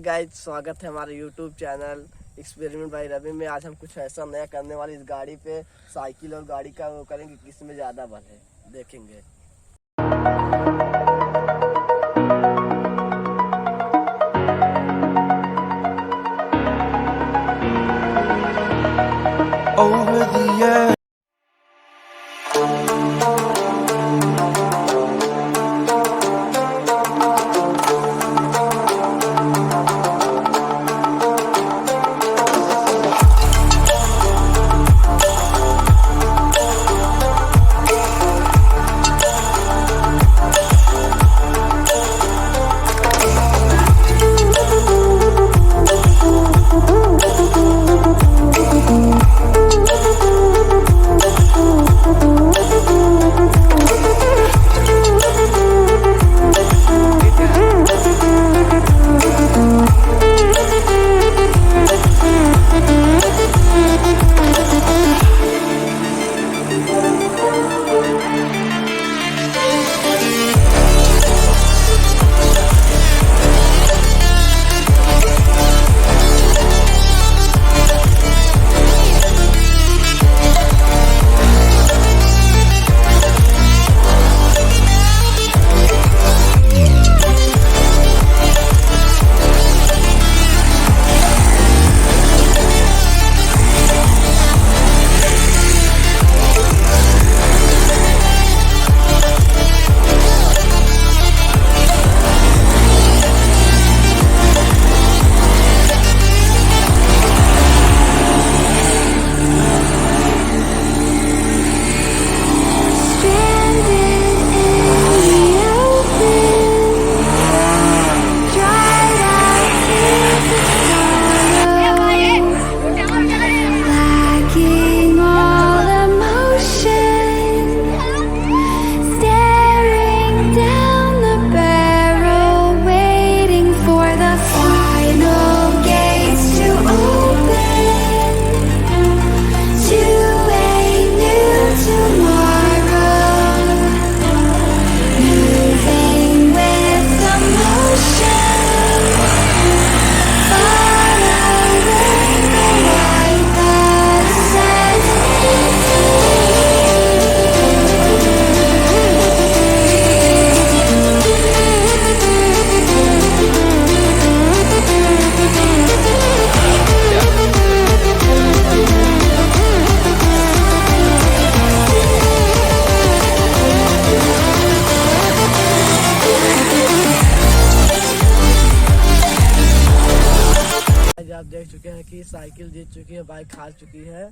Guys, स्वागत है हमारे YouTube channel experiment by Ravi में। आज हम कुछ ऐसा नया करने वाले इस गाड़ी पे साइकिल और गाड़ी का वो करेंगे, किसमें ज़्यादा बल है देखेंगे। Over the air. आप देख चुके हैं कि साइकिल जीत चुकी है, बाइक हार चुकी है।